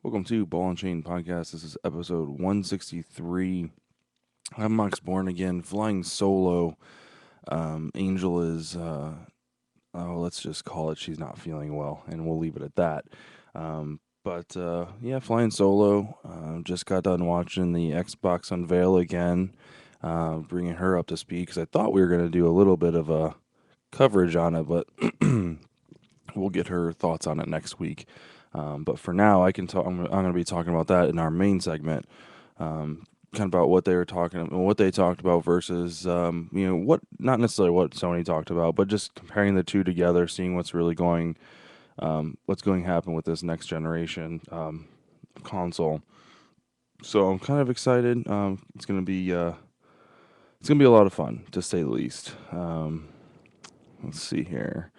Welcome to Ball and Chain Podcast. This is episode 163. I'm Max Born again, flying solo. Angel is, let's just call it she's not feeling well, and we'll leave it at that. Yeah, flying solo. Just got done watching the Xbox unveil again, bringing her up to speed because I thought we were going to do a little bit of a coverage on it, but we'll get her thoughts on it next week. But for now, I can talk. I'm going to be talking about that in our main segment. Kind of about what they were talking, what they talked about versus, what not necessarily what Sony talked about, but just comparing the two together, seeing what's going to happen with this next generation console. So I'm kind of excited. It's gonna be a lot of fun to say the least. Let's see here.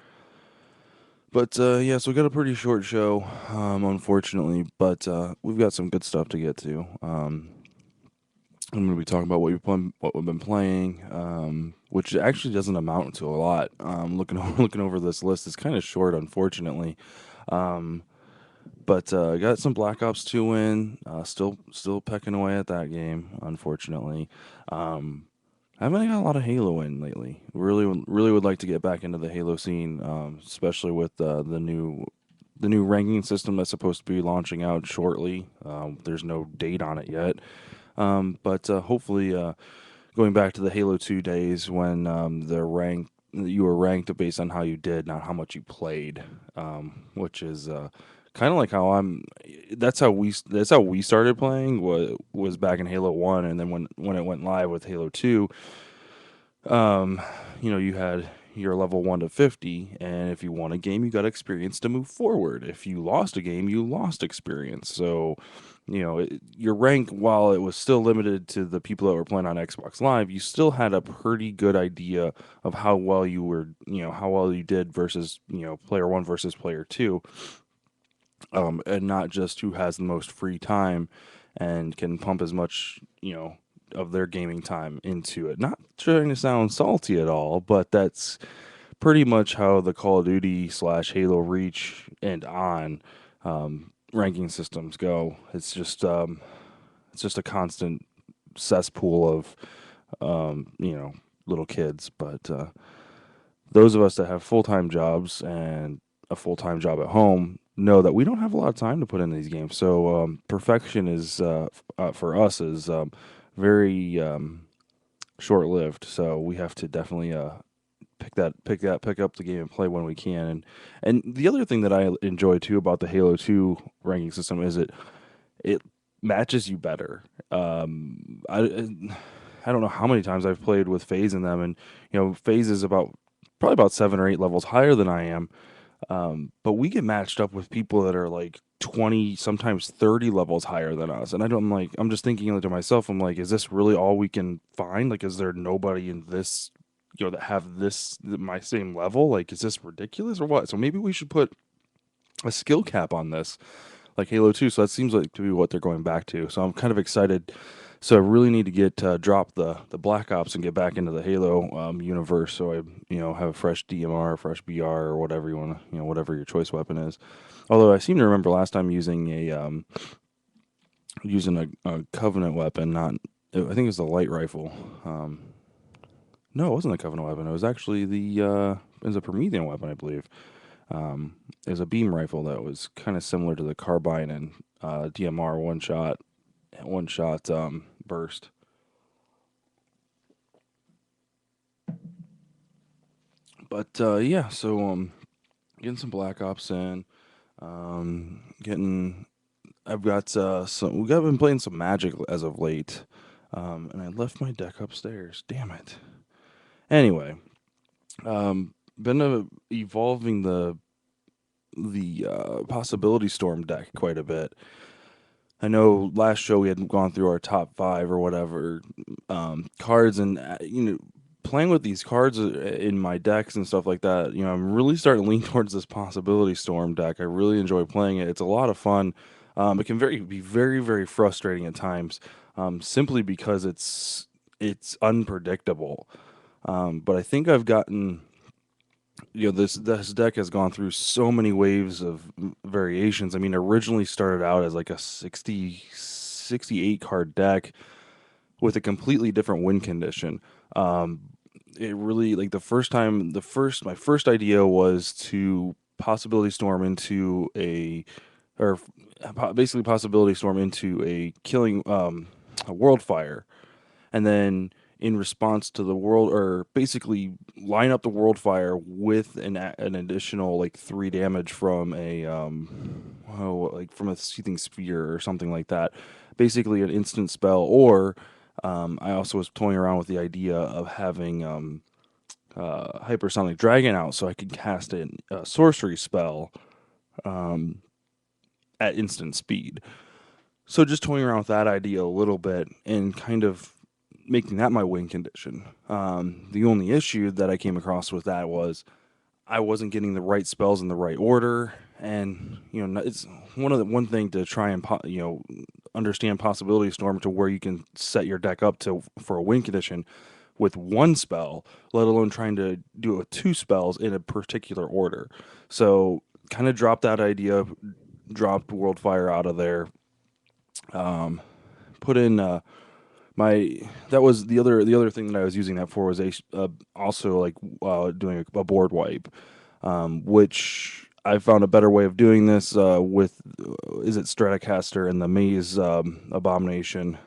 So we got a pretty short show, unfortunately, but we've got some good stuff to get to. I'm going to be talking about what we've been playing, which actually doesn't amount to a lot. Looking over this list, it's kind of short, unfortunately. Um, I got some Black Ops 2 in, still pecking away at that game, unfortunately. Um, I haven't got a lot of Halo in lately. Really would like to get back into the Halo scene, especially with the new ranking system that's supposed to be launching out shortly. There's no date on it yet, hopefully, going back to the Halo 2 days when you were ranked based on how you did, not how much you played, which is kind of like how I'm. That's how we started playing. Was back in Halo 1, and then when it went live with Halo 2, um, you had your level 1 to 50, and if you won a game, you got experience to move forward. If you lost a game, you lost experience. So, your rank, while it was still limited to the people that were playing on Xbox Live, you still had a pretty good idea of how well you did versus, player 1 versus player 2, and not just who has the most free time and can pump as much, of their gaming time into it. Not trying to sound salty at all, but that's pretty much how the Call of Duty slash Halo Reach and on ranking systems go. It's just a constant cesspool of little kids. But those of us that have full time jobs and a full time job at home know that we don't have a lot of time to put in these games. So perfection is for us is very short lived. So we have to definitely pick up the game and play when we can. And the other thing that I enjoy too about the Halo 2 ranking system is it matches you better. I don't know how many times I've played with FaZe in them, and FaZe is probably about 7 or 8 levels higher than I am. But we get matched up with people that are like 20, sometimes 30 levels higher than us. And I'm just thinking to myself, I'm like, is this really all we can find? Like, is there nobody in this, that have my same level? Like, is this ridiculous or what? So maybe we should put a skill cap on this, like Halo 2. So that seems like to be what they're going back to. So I'm kind of excited. So I really need to drop the Black Ops and get back into the Halo universe. So I have a fresh DMR, fresh BR, or whatever you want to, whatever your choice weapon is. Although I seem to remember last time using a Covenant weapon, not I think it was the light rifle. No, it wasn't the Covenant weapon. It was actually it was a Promethean weapon, I believe. It was a beam rifle that was kind of similar to the carbine and DMR one shot burst. Getting some Black Ops in. Getting I've got some. We've been playing some Magic as of late, and I left my deck upstairs. Damn it. Anyway, been evolving the possibility storm deck quite a bit. I know last show we had gone through our top five or whatever cards, and playing with these cards in my decks and stuff like that. I'm really starting to lean towards this possibility storm deck. I really enjoy playing it. It's a lot of fun. It can be very very frustrating at times, simply because it's unpredictable. But I think I've gotten this deck has gone through so many waves of variations. I mean, originally started out as like a 68 card deck with a completely different win condition. Um, it really like the first time the first my first idea was to possibility storm into a or basically possibility storm into a killing a world fire, and then in response to the world, or basically line up the world fire with an additional like 3 damage from a like from a seething sphere or something like that, basically an instant spell. Or I also was toying around with the idea of having hypersonic dragon out so I could cast a sorcery spell at instant speed. So just toying around with that idea a little bit and kind of making that my win condition. The only issue that I came across with that was I wasn't getting the right spells in the right order, and it's one thing to try and understand possibility storm to where you can set your deck up to for a win condition with one spell, let alone trying to do it with two spells in a particular order. So kind of dropped that idea, dropped Worldfire out of there, put in my that was the other thing that I was using that for was also like doing a board wipe, which I found a better way of doing this with is it Stratocaster and the Maze Abomination.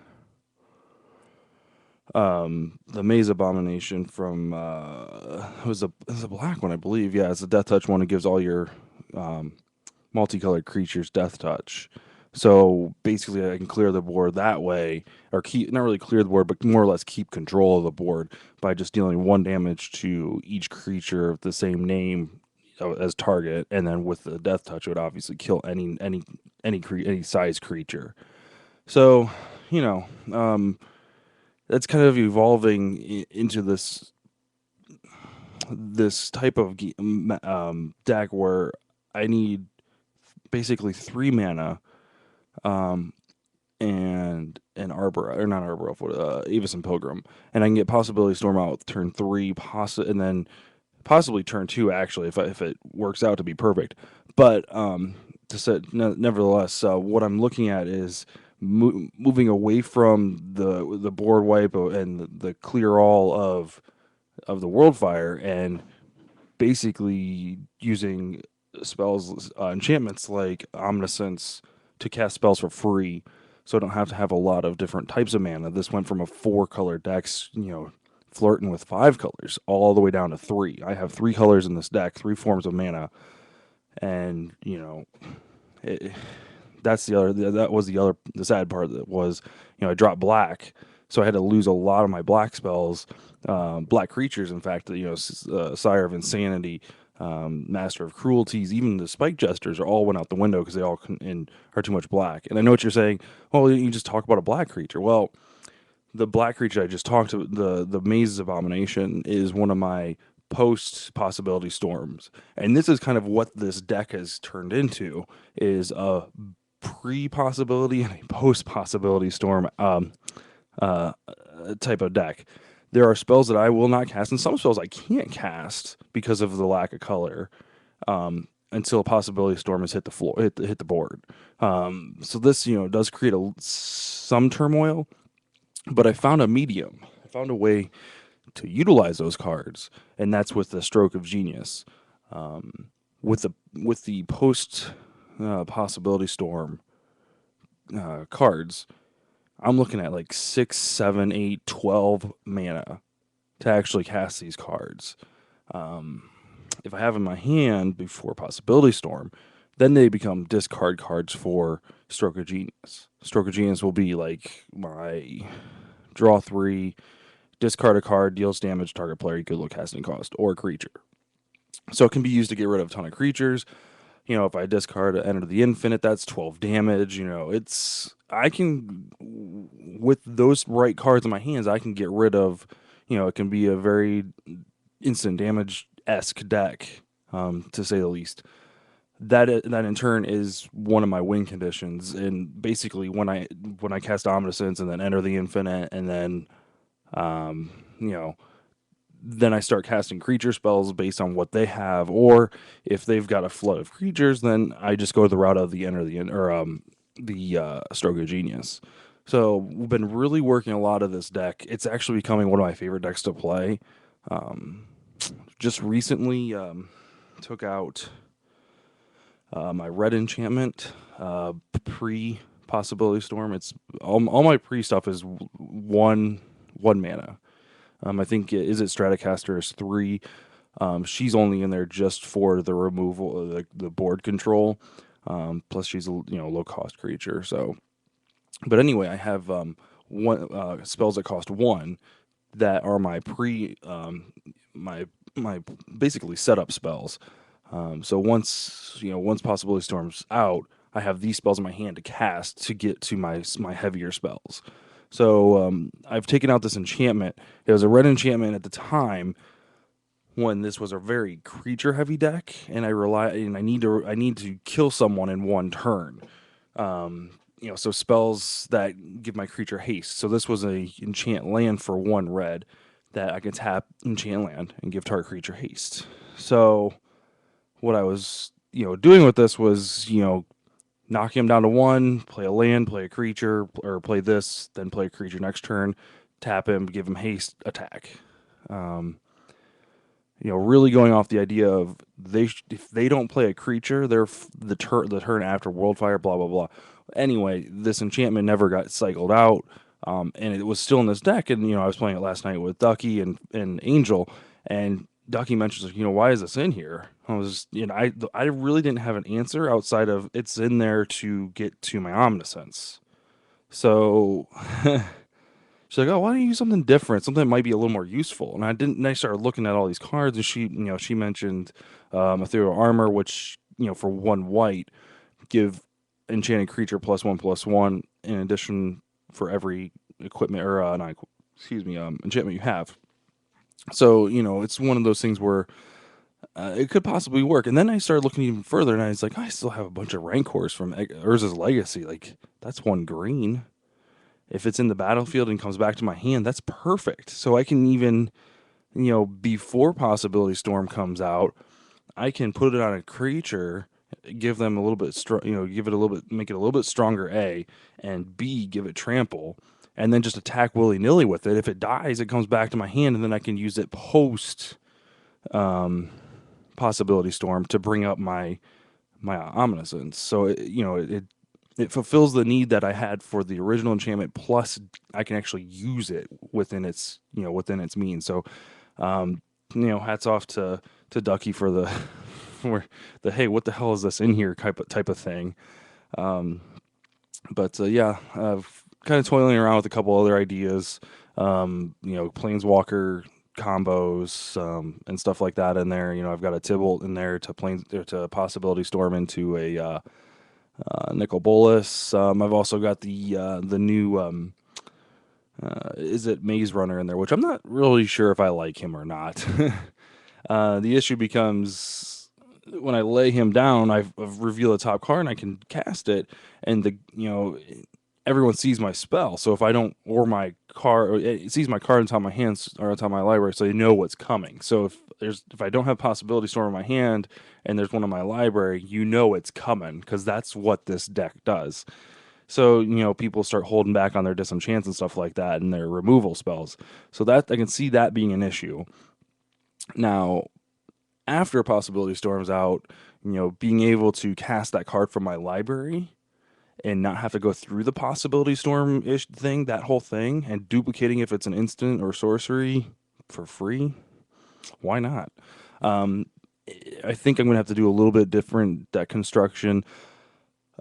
The Maze Abomination from it was a black one, I believe. Yeah, it's a Death Touch one. It gives all your multicolored creatures Death Touch. So basically, I can clear the board that way, or keep not really clear the board, but more or less keep control of the board by just dealing 1 damage to each creature of the same name as target, and then with the Death Touch, it would obviously kill any size creature. So, you know, that's kind of evolving into this type of deck where I need basically 3 mana and an Arbor or not Arbor Elf, Avis and Pilgrim, and I can get Possibility Storm out with turn 3, and then possibly turn 2 actually if it works out to be perfect. But nevertheless, what I'm looking at is moving away from the board wipe and the clear all of the world fire, and basically using spells, enchantments like Omniscience to cast spells for free, so I don't have to have a lot of different types of mana. This went from a 4 color deck, flirting with 5 colors, all the way down to 3. I have 3 colors in this deck, 3 forms of mana, and it, that was the sad part. That was, I dropped black, so I had to lose a lot of my black spells, black creatures. In fact, Sire of Insanity, Master of Cruelties, even the Spike Jesters are all went out the window because they all are too much black. And I know what you're saying. Oh, you just talk about a black creature. Well, the black creature I just talked to, the Maze Abomination, is one of my post possibility storms, and this is kind of what this deck has turned into, is a pre possibility and a post possibility storm uh, type of deck. There are spells that I will not cast, and some spells I can't cast because of the lack of color, until a possibility storm has hit the floor, hit the board. So this, does create some turmoil, but I found a medium. I found a way to utilize those cards, and that's with the Stroke of Genius. With the post possibility storm cards, I'm looking at like 6, 7, 8, 12 mana to actually cast these cards. If I have in my hand before Possibility Storm, then they become discard cards for Stroke of Genius. Stroke of Genius will be like my draw 3, discard a card, deals damage, target player equal casting cost, or creature. So it can be used to get rid of a ton of creatures. If I discard Enter the Infinite, that's 12 damage. I can, with those right cards in my hands, I can get rid of, it can be a very instant damage esque deck, to say the least. That in turn is one of my win conditions. And basically, when I cast Omniscience and then Enter the Infinite, and then, you know, then I start casting creature spells based on what they have, or if they've got a flood of creatures, then I just go the route of the Enter the or the Stroke of Genius. So we've been really working a lot of this deck. It's actually becoming one of my favorite decks to play. Just recently took out my red enchantment pre Possibility Storm. It's all my pre stuff is one mana. I think is it Stratocaster is 3. She's only in there just for the removal of the board control. Plus she's a low cost creature. So, but anyway, I have one spells that cost 1 that are my my basically setup spells. So once Possibility Storm's out, I have these spells in my hand to cast to get to my heavier spells. So I've taken out this enchantment. It was a red enchantment at the time when this was a very creature heavy deck, and I need to kill someone in one turn. So spells that give my creature haste. So this was a enchant land for 1 red that I can tap enchant land and give target creature haste. So what I was doing with this was knock him down to 1, play a land, play a creature, or play this, then play a creature next turn, tap him, give him haste, attack. Really going off the idea of if they don't play a creature, they're the turn after Worldfire, blah blah blah. Anyway, this enchantment never got cycled out, and it was still in this deck. And I was playing it last night with Ducky and Angel, and Ducky mentions, why is this in here? I was, I really didn't have an answer outside of it's in there to get to my Omniscience. So she's like, oh, why don't you use something different, something that might be a little more useful? And I didn't. And I started looking at all these cards, and she mentioned Ethereal Armor, which for 1 white give enchanted creature +1/+1 in addition for every equipment or not, excuse me, enchantment you have. So it's one of those things where it could possibly work. And then I started looking even further, and I was like, I still have a bunch of Rancors from Urza's Legacy. Like that's 1 green. If it's in the battlefield and comes back to my hand, that's perfect. So I can even, before Possibility Storm comes out, I can put it on a creature, give them a little bit give it a little bit, make it a little bit stronger, A, and B, give it trample, and then just attack willy nilly with it. If it dies, it comes back to my hand, and then I can use it post Possibility Storm to bring up my Omniscience. So it fulfills the need that I had for the original enchantment. Plus, I can actually use it within its means. So, hats off to Ducky for the for the hey, what the hell is this in here type of thing. But yeah, I've kind of toiling around with a couple other ideas. Planeswalker combos and stuff like that in there. I've got a Tibalt in there to Possibility Storm into a Nicol Bolas. I've also got the new is it Maze Runner in there, which I'm not really sure if I like him or not. The issue becomes when I lay him down, I've revealed a top card and I can cast it, and everyone sees my spell. So if I don't, or my card, or it sees my card on top of my hands or on top of my library, so they know what's coming. So if I don't have Possibility Storm in my hand and there's one in my library, it's coming because that's what this deck does. So people start holding back on their disenchants and stuff like that and their removal spells. So that I can see that being an issue. Now, after Possibility Storm's out, being able to cast that card from my library and not have to go through the Possibility Storm ish thing, that whole thing, and duplicating if it's an instant or sorcery for free, why not? I think I'm going to have to do a little bit different deck construction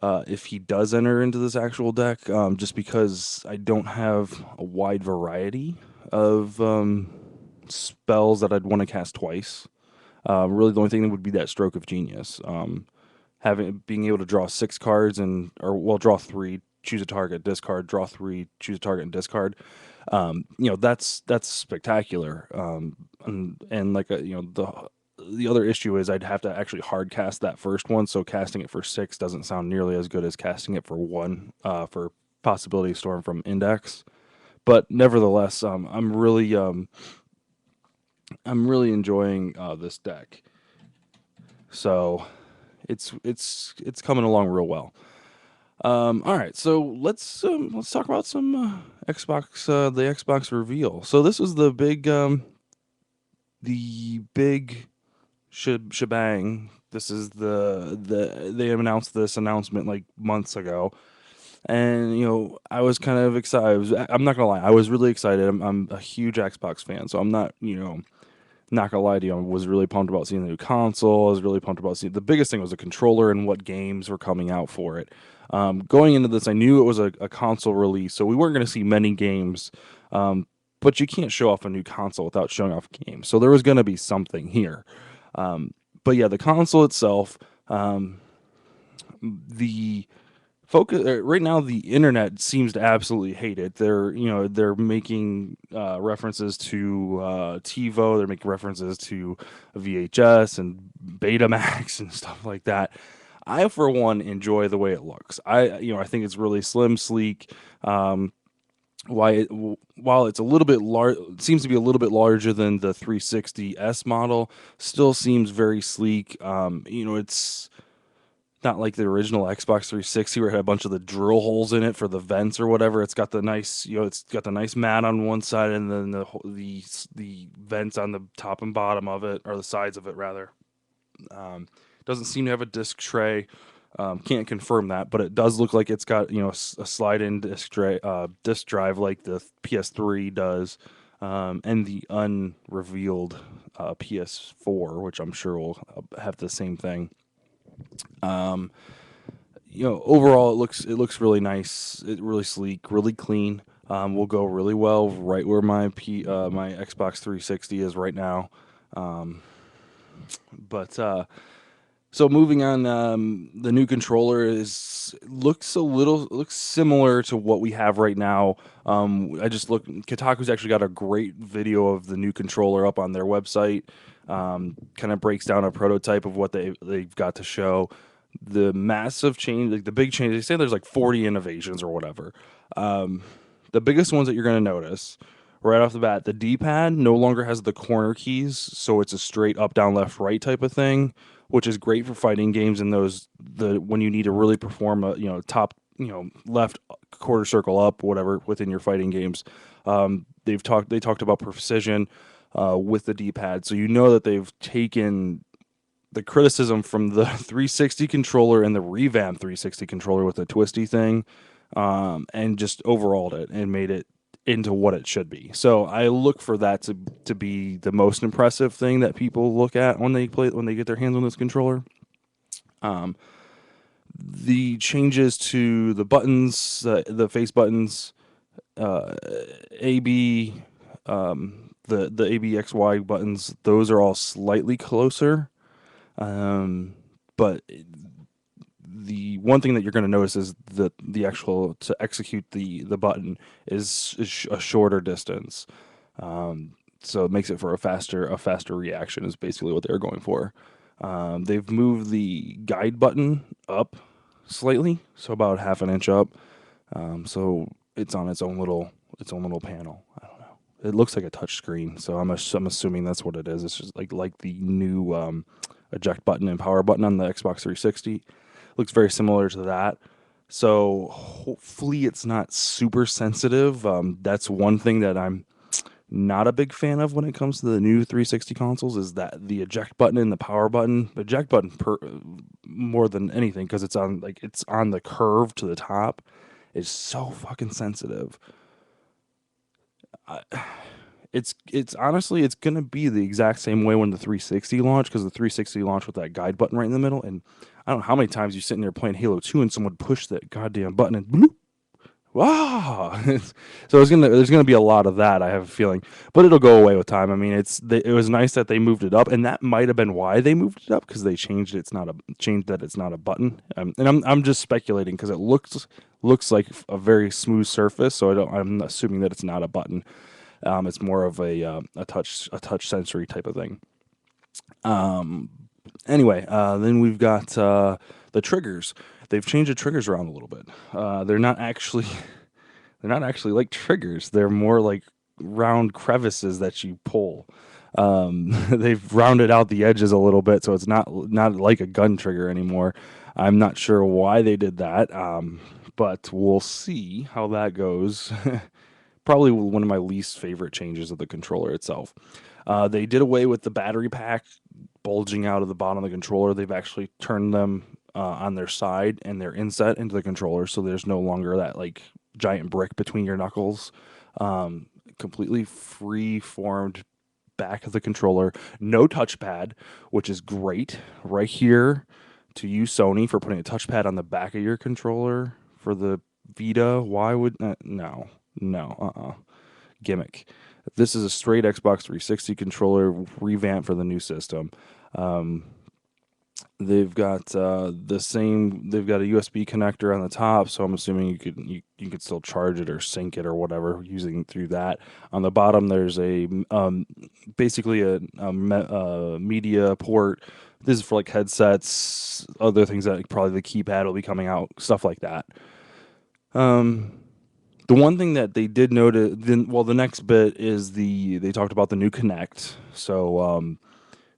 if he does enter into this actual deck, just because I don't have a wide variety of spells that I'd want to cast twice. Really, the only thing that would be that Stroke of Genius. Being able to draw 6 cards draw 3, choose a target, discard, draw 3, choose a target, and discard. That's spectacular. And like the other issue is I'd have to actually hard cast that first one, so casting it for 6 doesn't sound nearly as good as casting it for 1 for Possibility Storm from Index. But nevertheless, I'm really I'm really enjoying this deck. So it's coming along real well. All right, so let's talk about some Xbox the Xbox reveal. So this was the big shebang. This is the they announced this announcement like months ago, and I was kind of excited. I'm not gonna lie, I was really excited. I'm a huge Xbox fan, so I'm not gonna lie to you, I was really pumped about seeing the new console. I was really pumped about seeing the biggest thing was the controller and what games were coming out for it. Going into this, I knew it was a console release, so we weren't going to see many games. Um, but you can't show off a new console without showing off games, so there was going to be something here. But yeah, the console itself, the focus right now, the internet seems to absolutely hate it. They're making references to TiVo. They're making references to VHS and Betamax and stuff like that. I, for one, enjoy the way it looks. I think it's really slim, sleek. Um, while it's a little bit large, seems to be a little bit larger than the 360S model, still seems very sleek. It's not like the original Xbox 360 where it had a bunch of the drill holes in it for the vents or whatever. It's got the nice, it's got the nice mat on one side, and then the vents on the top and bottom of it, or the sides of it rather. Um, doesn't seem to have a disc tray. Can't confirm that, but it does look like it's got a slide-in disc drive like the PS3 does, and the unrevealed PS4, which I'm sure will have the same thing. Um, Overall it looks really nice. It really sleek, really clean. Will go really well right where my Xbox 360 is right now. Um, but So moving on, the new controller is looks similar to what we have right now. I just looked. Kotaku's actually got a great video of the new controller up on their website. Kind of breaks down a prototype of what they've got to show. The massive change, like the big change. They say there's like 40 innovations or whatever. Um, the biggest ones that you're going to notice right off the bat, the D-pad no longer has the corner keys, so it's a straight up, down, left, right type of thing, which is great for fighting games and those the when you need to really perform a top left quarter circle up whatever within your fighting games. They talked about precision with the D-pad, so you know that they've taken the criticism from the 360 controller and the revamped 360 controller with the twisty thing, and just overhauled it and made it into what it should be. So I look for that to be the most impressive thing that people look at when they get their hands on this controller. Um, the changes to the buttons, the face buttons, uh, AB, the ABXY buttons, those are all slightly closer. But the one thing that you're going to notice is that the actual to execute the button is a shorter distance. So it makes it for a faster reaction is basically what they're going for. They've moved the guide button up slightly, so about half an inch up. So it's on its own little panel. I don't know. It looks like a touch screen, so I'm assuming that's what it is. It's just like the new eject button and power button on the Xbox 360. Looks very similar to that. So hopefully it's not super sensitive. That's one thing that I'm not a big fan of when it comes to the new 360 consoles is that the eject button and the power button. The eject button more than anything because it's on the curve to the top is so fucking sensitive. I, it's honestly it's gonna be the exact same way when the 360 launched because the 360 launched with that guide button right in the middle, and I don't know how many times you're sitting there playing Halo 2 and someone pushed that goddamn button and bloop, wow. So there's gonna be a lot of that, I have a feeling, but it'll go away with time. I mean, it was nice that they moved it up, and that might have been why they moved it up because they changed that it's not a button. And I'm just speculating because it looks like a very smooth surface, so I'm assuming that it's not a button. It's more of a touch sensory type of thing. Um, anyway, then we've got the triggers. They've changed the triggers around a little bit. They're not actually they're not actually like triggers. They're more like round crevices that you pull. They've rounded out the edges a little bit, so it's not like a gun trigger anymore. I'm not sure why they did that, but we'll see how that goes. Probably one of my least favorite changes of the controller itself. They did away with the battery pack bulging out of the bottom of the controller. They've actually turned them on their side and they're inset into the controller, so there's no longer that like giant brick between your knuckles. Completely free formed back of the controller, no touchpad, which is great. Right here to you, Sony, for putting a touchpad on the back of your controller for the Vita. Why would no, no, gimmick. This is a straight Xbox 360 controller revamped for the new system. Um, they've got the same. They've got a USB connector on the top, so I'm assuming you could still charge it or sync it or whatever using through that. On the bottom, there's a basically a media port. This is for like headsets, other things that probably the keypad will be coming out, stuff like that. Um, the one thing that they did note, then well, the next bit is they talked about the new Connect. So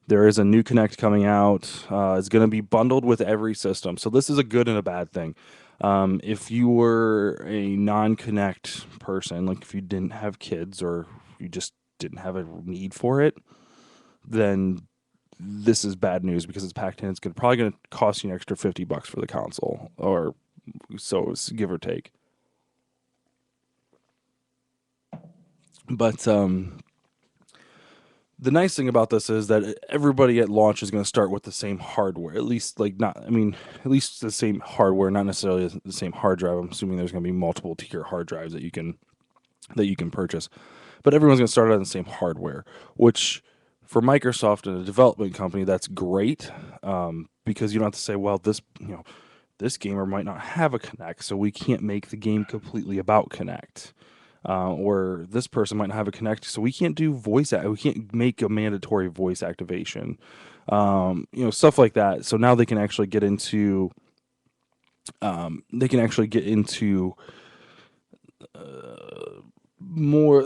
there is a new Connect coming out. It's going to be bundled with every system. So this is a good and a bad thing. If you were a non-Connect person, like if you didn't have kids or you just didn't have a need for it, then this is bad news because it's packed in. It's probably going to cost you an extra $50 for the console, or so give or take. But the nice thing about this is that everybody at launch is going to start with the same hardware. At least, like, not, I mean, at least the same hardware, not necessarily the same hard drive. I'm assuming there's going to be multiple tier hard drives that you can purchase, but everyone's going to start on the same hardware, which for Microsoft and a development company, that's great, because you don't have to say, well, this gamer might not have a Connect, so we can't make the game completely about Connect. Or this person might not have a Connect, so we can't do we can't make a mandatory voice activation. Stuff like that. So now they can actually get into more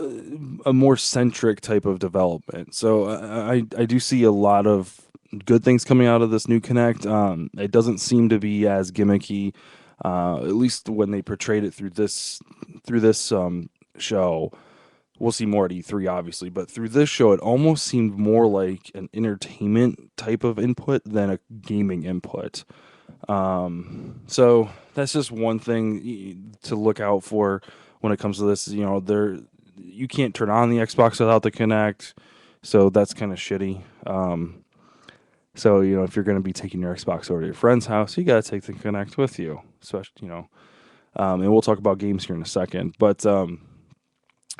a more centric type of development. So I do see a lot of good things coming out of this new Connect. It doesn't seem to be as gimmicky, at least when they portrayed it through this show. We'll see more at E3, obviously, but through this show, it almost seemed more like an entertainment type of input than a gaming input. So that's just one thing to look out for when it comes to this. You can't turn on the Xbox without the Kinect, so that's kind of shitty. So if you're going to be taking your Xbox over to your friend's house, you got to take the Kinect with you, especially and we'll talk about games here in a second, but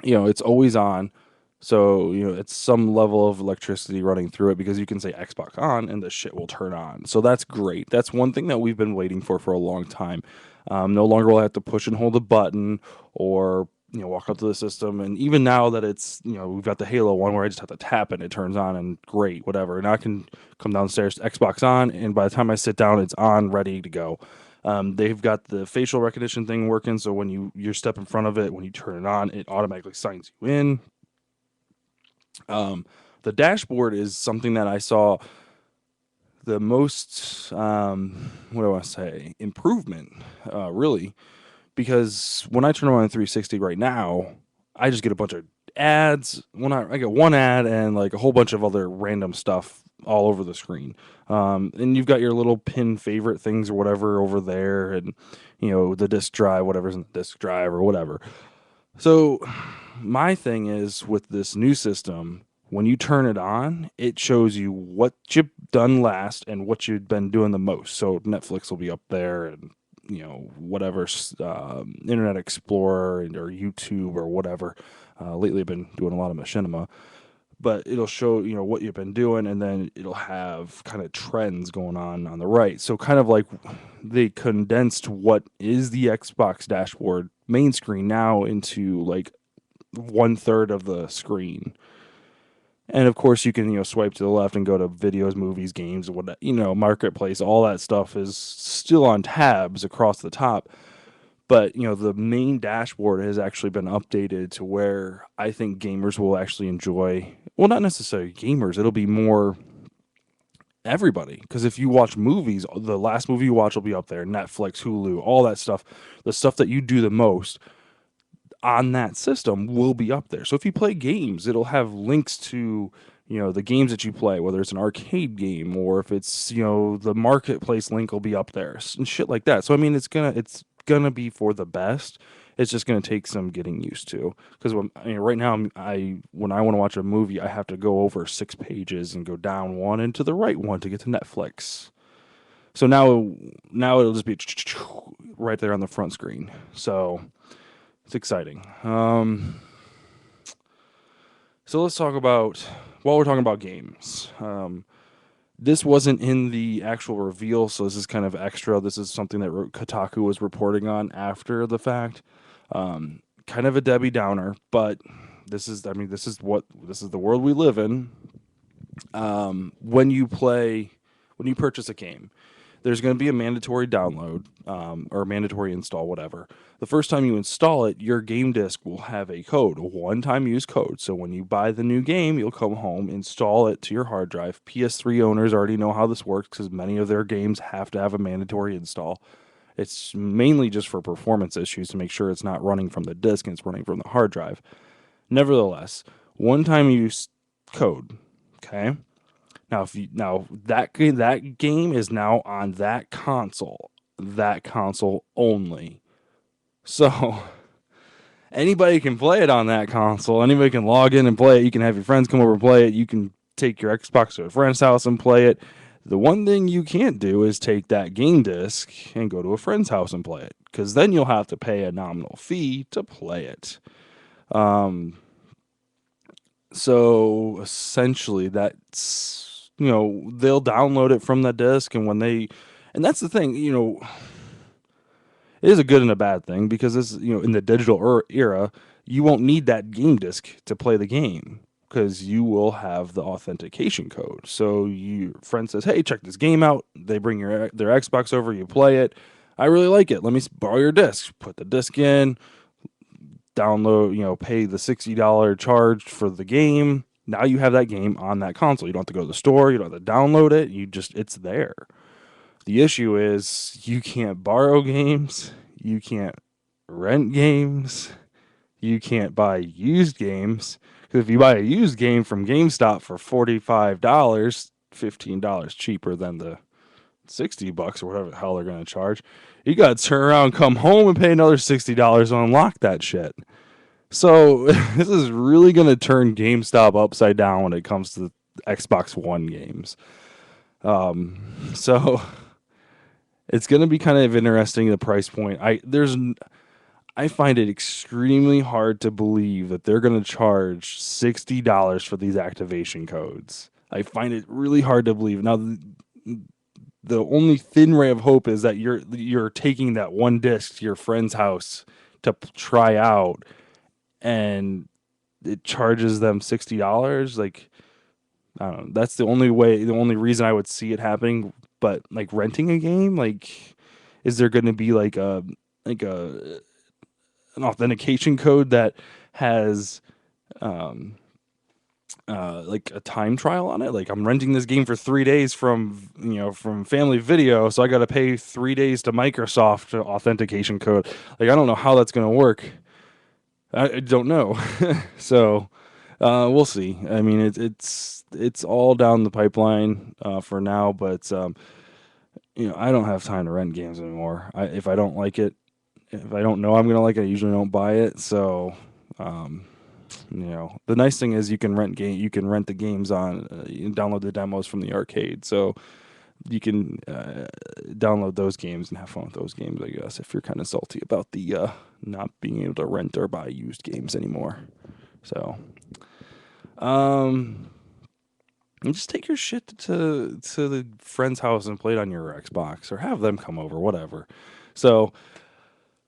it's always on. So, it's some level of electricity running through it because you can say Xbox on and the shit will turn on. So that's great. That's one thing that we've been waiting for a long time. No longer will I have to push and hold a button or, walk up to the system. And even now that it's, we've got the Halo one where I just have to tap and it turns on and great, whatever. And I can come downstairs, Xbox on, and by the time I sit down, it's on, ready to go. They've got the facial recognition thing working, so when you step in front of it, when you turn it on, it automatically signs you in. The dashboard is something that I saw the most, what do I want to say, improvement, really, because when I turn on the 360 right now, I just get a bunch of ads. I get one ad and like a whole bunch of other random stuff all over the screen. And you've got your little pin favorite things or whatever over there, and the disk drive, whatever's in the disk drive or whatever. So my thing is with this new system, when you turn it on, it shows you what you've done last and what you've been doing the most. So Netflix will be up there, and whatever, Internet Explorer or YouTube or whatever. Lately, I've been doing a lot of machinima, but it'll show what you've been doing, and then it'll have kind of trends going on the right. So kind of like they condensed what is the Xbox dashboard main screen now into like 1/3 of the screen. And of course, you can swipe to the left and go to videos, movies, games, what marketplace. All that stuff is still on tabs across the top. But the main dashboard has actually been updated to where I think gamers will actually enjoy. Well, not necessarily gamers. It'll be more everybody, because if you watch movies, the last movie you watch will be up there. Netflix, Hulu, all that stuff. The stuff that you do the most on that system will be up there. So if you play games, it'll have links to the games that you play, whether it's an arcade game or if it's the marketplace link will be up there and shit like that. So I mean, it's gonna be for the best. It's just gonna take some getting used to, because right now when I want to watch a movie, I have to go over 6 pages and go down one and to the right one to get to Netflix. So now it'll just be right there on the front screen. So it's exciting. So let's talk about, while we're talking about games. This wasn't in the actual reveal, so this is kind of extra. This is something that Kotaku was reporting on after the fact. Kind of a Debbie Downer, but this is the world we live in. When you purchase a game, there's going to be a mandatory download, or a mandatory install, whatever. The first time you install it, your game disc will have a code, a one-time use code. So when you buy the new game, you'll come home, install it to your hard drive. PS3 owners already know how this works because many of their games have to have a mandatory install. It's mainly just for performance issues to make sure it's not running from the disk and it's running from the hard drive. Nevertheless, one-time use code. Okay. Now that game is now on that console only. So anybody can play it on that console. Anybody can log in and play it. You can have your friends come over and play it. You can take your Xbox to a friend's house and play it. The one thing you can't do is take that game disc and go to a friend's house and play it, because then you'll have to pay a nominal fee to play it. So essentially, that's they'll download it from the disc, and and that's the thing, it is a good and a bad thing, because this, in the digital era, you won't need that game disc to play the game because you will have the authentication code. So your friend says, "Hey, check this game out." They bring their Xbox over, you play it. I really like it. Let me borrow your disc. Put the disc in, download, pay the $60 charge for the game. Now you have that game on that console. You don't have to go to the store. You don't have to download it. It's there. The issue is you can't borrow games. You can't rent games. You can't buy used games. Because if you buy a used game from GameStop for $45, $15 cheaper than the $60 or whatever the hell they're going to charge, you got to turn around, come home, and pay another $60 to unlock that shit. So this is really going to turn GameStop upside down when it comes to Xbox One games. So it's going to be kind of interesting, the price point. I find it extremely hard to believe that they're going to charge $60 for these activation codes. I find it really hard to believe. Now, the only thin ray of hope is that you're taking that one disc to your friend's house to try out, and it charges them $60. Like, I don't know. That's the only reason I would see it happening. But like renting a game, like, is there going to be like an authentication code that has like a time trial on it? Like, I'm renting this game for 3 days from Family Video, so I got to pay 3 days to Microsoft authentication code. Like, I don't know how that's going to work. I don't know. So we'll see. I mean, it's all down the pipeline for now, but I don't have time to rent games anymore. If I don't like it, if I don't know I'm gonna like it, I usually don't buy it. So, the nice thing is you can rent the games on, you can download the demos from the arcade, so you can download those games and have fun with those games, I guess, if you're kind of salty about the not being able to rent or buy used games anymore. So, and just take your shit to the friend's house and play it on your Xbox, or have them come over, whatever. So,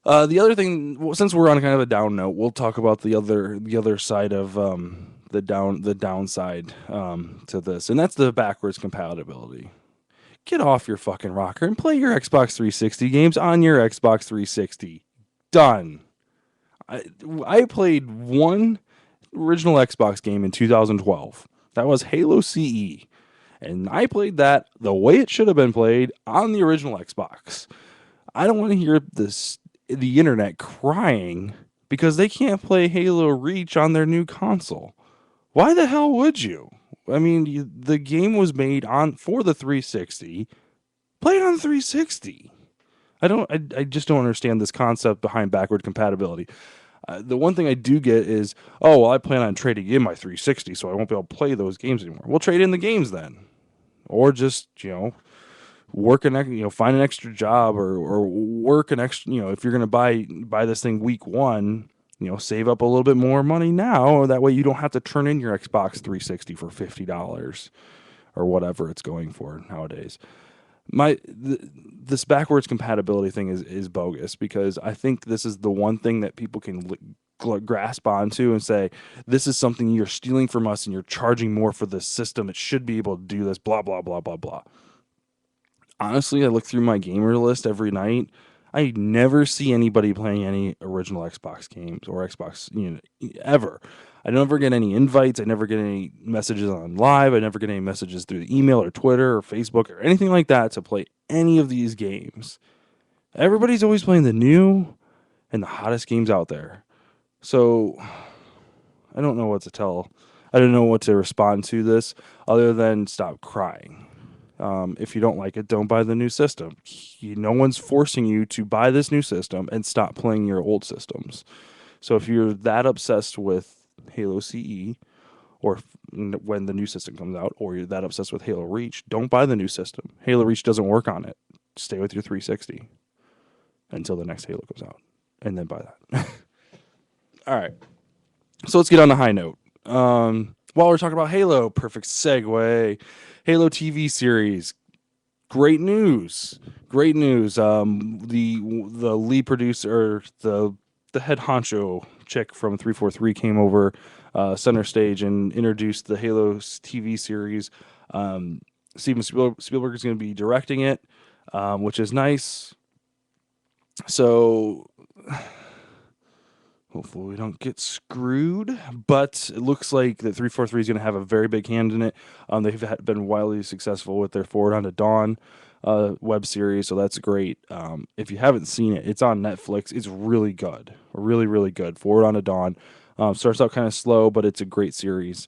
the other thing, since we're on kind of a down note, we'll talk about the other side of the downside to this, and that's the backwards compatibility. Get off your fucking rocker and play your Xbox 360 games on your Xbox 360. Done. I, I played one original Xbox game in 2012. That was Halo CE. And I played that the way it should have been played on the original Xbox. I don't want to hear the internet crying because they can't play Halo Reach on their new console. Why the hell would you? I mean, the game was made on for the 360. Play it on the 360. I just don't understand this concept behind backward compatibility. The one thing I do get is, oh, well, I plan on trading in my 360, so I won't be able to play those games anymore. We'll trade in the games then, or just find an extra job or work an extra. If you're gonna buy this thing week one, save up a little bit more money now. That way you don't have to turn in your Xbox 360 for $50 or whatever it's going for nowadays. This backwards compatibility thing is bogus because I think this is the one thing that people can grasp onto and say, this is something you're stealing from us and you're charging more for this system. It should be able to do this, blah, blah, blah, blah, blah. Honestly, I look through my gamer list every night. I never see anybody playing any original Xbox games or Xbox, ever. I never get any invites. I never get any messages on live. I never get any messages through email or Twitter or Facebook or anything like that to play any of these games. Everybody's always playing the new and the hottest games out there. So I don't know what to tell. I don't know what to respond to this other than stop crying. If you don't like it, don't buy the new system. No one's forcing you to buy this new system and stop playing your old systems. So if you're that obsessed with Halo CE, or when the new system comes out, or you're that obsessed with Halo Reach, don't buy the new system. Halo Reach doesn't work on it. Stay with your 360 until the next Halo comes out, and then buy that. All right. So let's get on a high note. While we're talking about Halo, perfect segue. Halo TV series. Great news. Great news. The lead producer, the head honcho chick from 343 came over center stage and introduced the Halo TV series. Steven Spielberg is going to be directing it, which is nice. So hopefully we don't get screwed, but it looks like that 343 is going to have a very big hand in it. They've been wildly successful with their Forward Unto Dawn web series, so that's great. If you haven't seen it, it's on Netflix. It's really good, really, really good. Forward Unto Dawn starts out kind of slow, but it's a great series.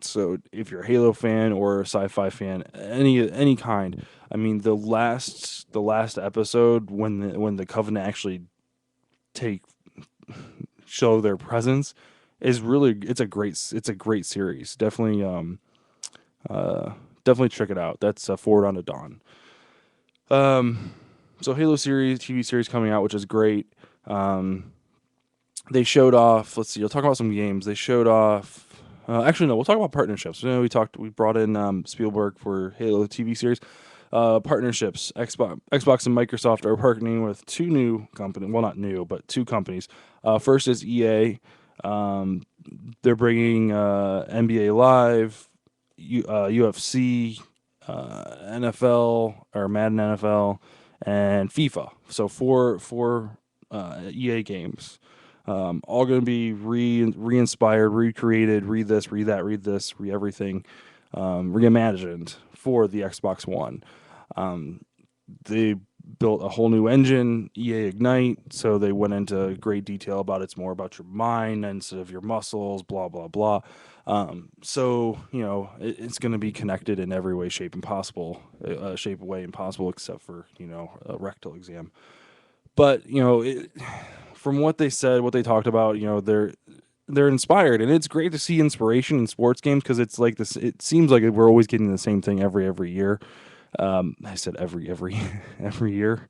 So if you're a Halo fan or a sci-fi fan, any kind, I mean, the last episode when the Covenant actually show their presence is really it's a great series. Definitely check it out. That's Forward Unto Dawn. So Halo series, TV series coming out, which is great. They showed off. Let's see. I'll talk about some games. They showed off. Actually, no. We'll talk about partnerships. We brought in Spielberg for Halo TV series. Partnerships. Xbox and Microsoft are partnering with two new companies. Well, not new, but two companies. First is EA. They're bringing NBA Live, UFC, NFL or Madden NFL, and FIFA. So four EA games. All going to be re-inspired, recreated, read this, read that, read this, read everything, reimagined for the Xbox One. They built a whole new engine, EA Ignite, so they went into great detail about it's more about your mind instead of your muscles, blah, blah, blah. So, it's going to be connected in every way, shape, and possible, way impossible, except for, a rectal exam. But, from what they said, what they talked about, they're inspired, and it's great to see inspiration in sports games because it's like this. It seems like we're always getting the same thing every year. I said every year,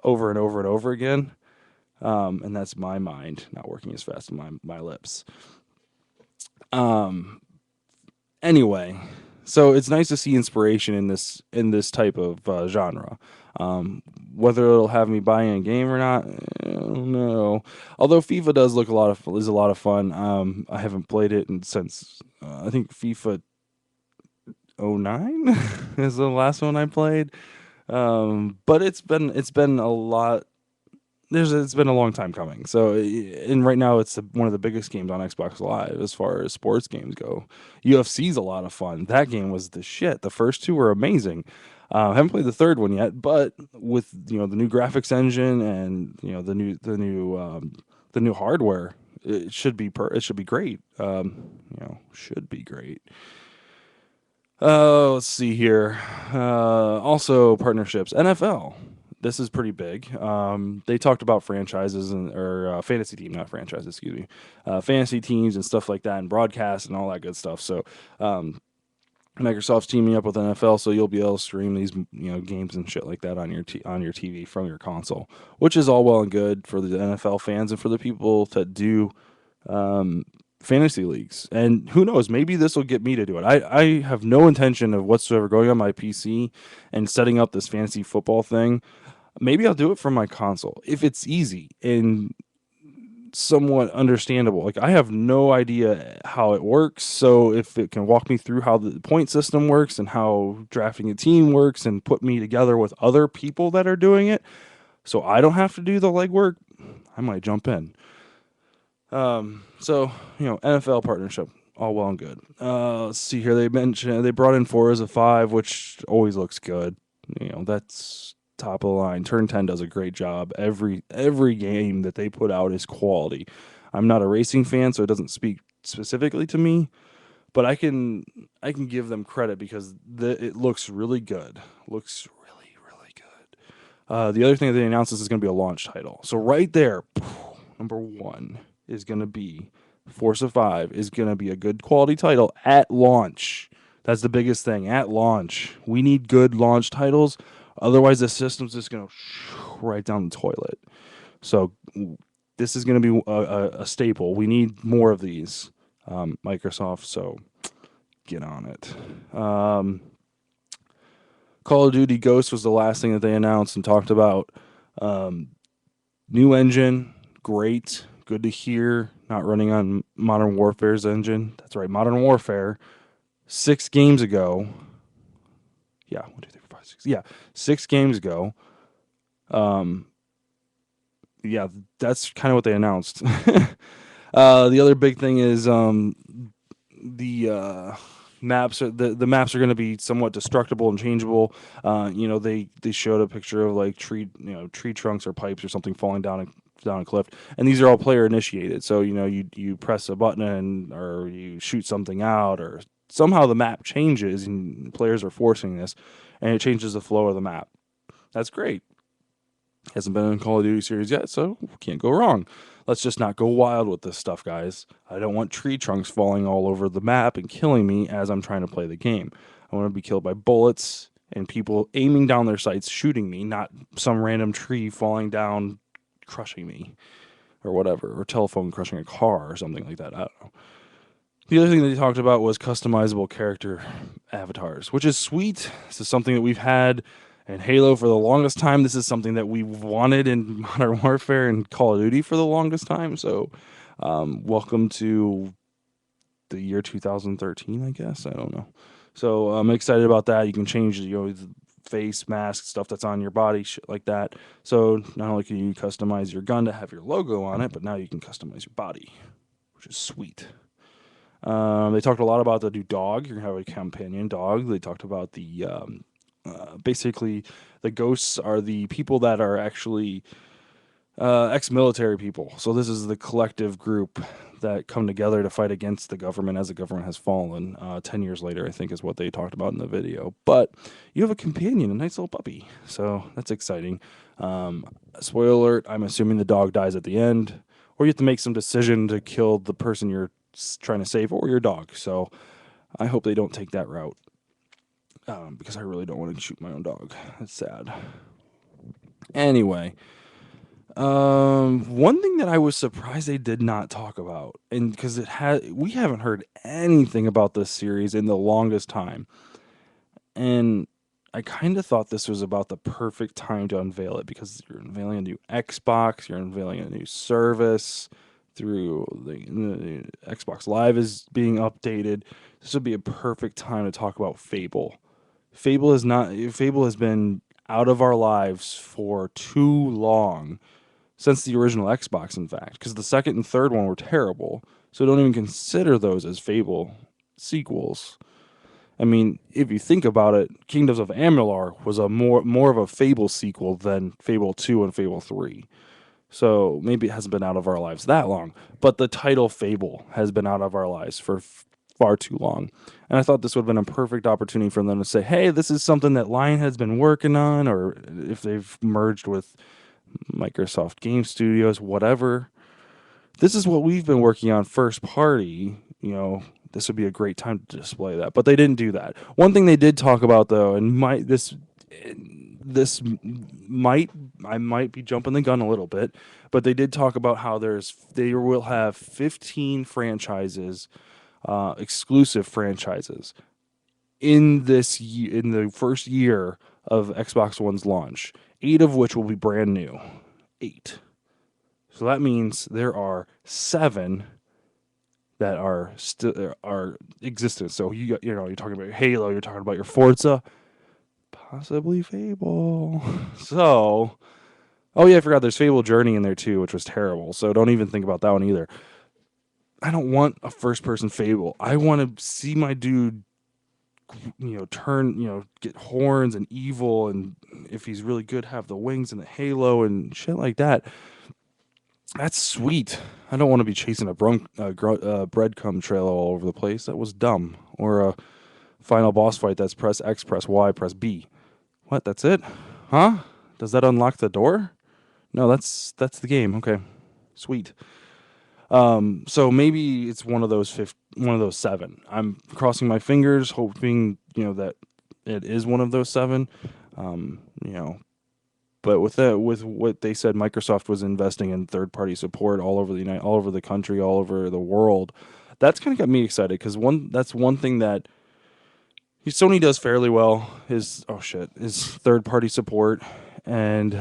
over and over and over again, and that's my mind not working as fast as my lips. Anyway, so it's nice to see inspiration in this type of genre. Whether it'll have me buying a game or not, I don't know. Although FIFA is a lot of fun. I haven't played it since I think FIFA 09 is the last one I played. But it's been a lot it's been a long time coming. So, and right now it's one of the biggest games on Xbox Live as far as sports games go. UFC's a lot of fun. That game was the shit. The first two were amazing. Haven't played the third one yet, but with the new graphics engine and the new hardware, it should be it should be great. Should be great. Let's see here. Also partnerships. NFL. This is pretty big. They talked about franchises or fantasy team, not franchises, excuse me, fantasy teams and stuff like that, and broadcast and all that good stuff. So, Microsoft's teaming up with NFL, so you'll be able to stream these games and shit like that on your TV from your console, which is all well and good for the NFL fans and for the people that do fantasy leagues. And who knows, maybe this will get me to do it. I have no intention of whatsoever going on my PC and setting up this fantasy football thing. Maybe I'll do it from my console if it's easy and somewhat understandable. Like, I have no idea how it works, so if it can walk me through how the point system works and how drafting a team works and put me together with other people that are doing it so I don't have to do the legwork, I might jump in. So, NFL partnership, all well and good. Let's see here. They brought in Forza 5, which always looks good. That's top of the line. Turn 10 does a great job. Every game that they put out is quality. I'm not a racing fan, so it doesn't speak specifically to me, but I can give them credit because it looks really good. Looks really, really good. The other thing that they announced is going to be a launch title. So right there, number one is going to be Forza 5 is going to be a good quality title at launch. That's the biggest thing. At launch, we need good launch titles. Otherwise, the system's just going to right down the toilet. So this is going to be a staple. We need more of these, Microsoft. So get on it. Call of Duty Ghosts was the last thing that they announced and talked about. New engine, great, good to hear. Not running on Modern Warfare's engine. That's right, Modern Warfare. 6 games ago. Yeah, 1, 2, 3, 4, 5, 6. Yeah, 6 games ago. Yeah, that's kind of what they announced. The other big thing is the maps are the maps are going to be somewhat destructible and changeable. They showed a picture of like tree trunks or pipes or something falling down a cliff, and these are all player initiated. So you press a button or you shoot something out, or somehow the map changes, and players are forcing this, and it changes the flow of the map. That's great. Hasn't been in Call of Duty series yet, so can't go wrong. Let's just not go wild with this stuff, guys. I don't want tree trunks falling all over the map and killing me as I'm trying to play the game. I want to be killed by bullets and people aiming down their sights, shooting me, not some random tree falling down, crushing me, or whatever, or telephone crushing a car or something like that. I don't know. The other thing that they talked about was customizable character avatars, which is sweet. This is something that we've had in Halo for the longest time. This is something that we wanted in Modern Warfare and Call of Duty for the longest time. So, welcome to the year 2013, I guess. I don't know. So I'm excited about that. You can change the face, mask, stuff that's on your body, shit like that. So not only can you customize your gun to have your logo on it, but now you can customize your body, which is sweet. They talked a lot about the new dog. You're gonna have a companion dog. They talked about the basically the ghosts are the people that are actually ex-military people. So this is the collective group that come together to fight against the government as the government has fallen. 10 years later, I think, is what they talked about in the video. But you have a companion, a nice little puppy. So that's exciting. Spoiler alert, I'm assuming the dog dies at the end, or you have to make some decision to kill the person you're trying to save or your dog. So I hope they don't take that route, because I really don't want to shoot my own dog. That's sad. Anyway, one thing that I was surprised they did not talk about, and because we haven't heard anything about this series in the longest time, and I kind of thought this was about the perfect time to unveil it, because you're unveiling a new Xbox, you're unveiling a new service through the Xbox Live is being updated. This would be a perfect time to talk about Fable. Fable has been out of our lives for too long. since the original Xbox, in fact, because the second and third one were terrible. So don't even consider those as Fable sequels. I mean, if you think about it, Kingdoms of Amalur was a more of a Fable sequel than Fable 2 and Fable 3. So maybe it hasn't been out of our lives that long, but the title Fable has been out of our lives for far too long. And I thought this would have been a perfect opportunity for them to say, hey, this is something that Lionhead's been working on, or if they've merged with Microsoft Game Studios, whatever. This is what we've been working on first party. This would be a great time to display that. But they didn't do that. One thing they did talk about, though, and this might I might be jumping the gun a little bit, but they did talk about how they will have 15 franchises, exclusive franchises in the first year of Xbox One's launch. 8 of which will be brand new. 8. So that means there are 7 that are still are existent. So you're talking about your Halo, you're talking about your Forza, possibly Fable. So, oh yeah, I forgot there's Fable Journey in there too, which was terrible. So don't even think about that one either. I don't want a first-person Fable. I want to see my dude, get horns and evil, and if he's really good, have the wings and the halo and shit like that. That's sweet. I don't want to be chasing a breadcrumb trail all over the place. That was dumb. Or a final boss fight that's press X, press Y, press B. What? That's it? Huh? Does that unlock the door? No, that's the game. Okay, sweet. So maybe it's one of those 7. I'm crossing my fingers, hoping that it is one of those 7. Um, you know, but with what they said, Microsoft was investing in third-party support all over all over the country, all over the world. That's kind of got me excited because that's one thing that Sony does fairly well is third-party support, and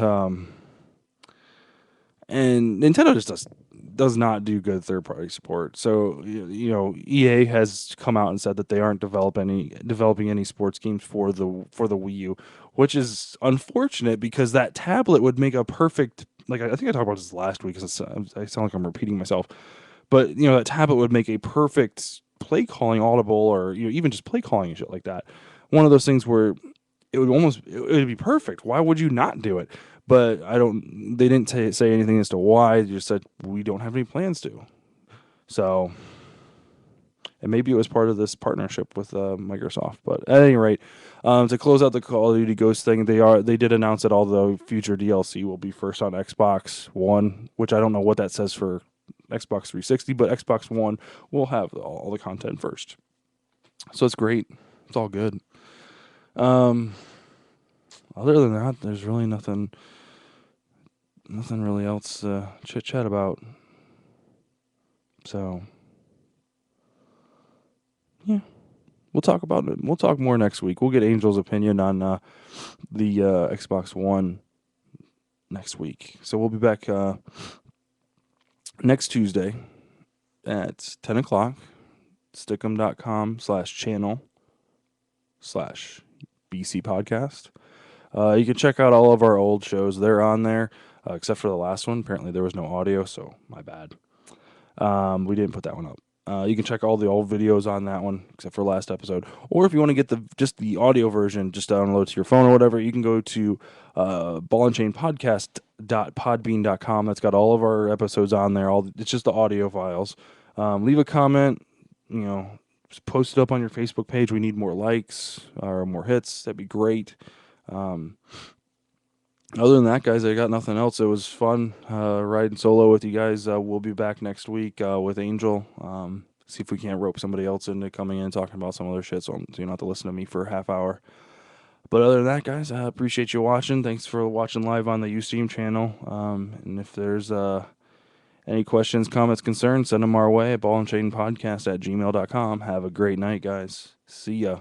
Nintendo just does not do good third-party support. So EA has come out and said that they aren't developing any sports games for the Wii U, which is unfortunate because that tablet would make a perfect, like I think I talked about this last week because I sound like I'm repeating myself, but that tablet would make a perfect play calling audible, or even just play calling and shit like that. One of those things where it would be perfect. Why would you not do it? But they didn't say anything as to why. They just said we don't have any plans to. So, and maybe it was part of this partnership with Microsoft. But at any rate, to close out the Call of Duty Ghost thing, they did announce that all the future DLC will be first on Xbox One, which I don't know what that says for Xbox 360, but Xbox One will have all the content first. So it's great. It's all good. Other than that, there's really nothing really else to chit chat about. So, yeah, we'll talk about it. We'll talk more next week. We'll get Angel's opinion on the Xbox One next week. So we'll be back next Tuesday at 10 o'clock. Stickem.com/channel/BC podcast. You can check out all of our old shows. They're on there, except for the last one. Apparently there was no audio, so my bad. We didn't put that one up. You can check all the old videos on that one, except for last episode. Or if you want to get just the audio version, just download to your phone or whatever, you can go to ballandchainpodcast.podbean.com. That's got all of our episodes on there. It's just the audio files. Leave a comment, just post it up on your Facebook page. We need more likes or more hits. That'd be great. Other than that, guys, I got nothing else. It was fun riding solo with you guys. We'll be back next week with Angel. See if we can't rope somebody else into coming in and talking about some other shit, so you don't have to listen to me for a half hour. But other than that, guys, I appreciate you watching. Thanks for watching live on the Ustream channel. And if there's any questions, comments, concerns, send them our way at ballandchainpodcast@gmail.com. Have a great night, guys. See ya.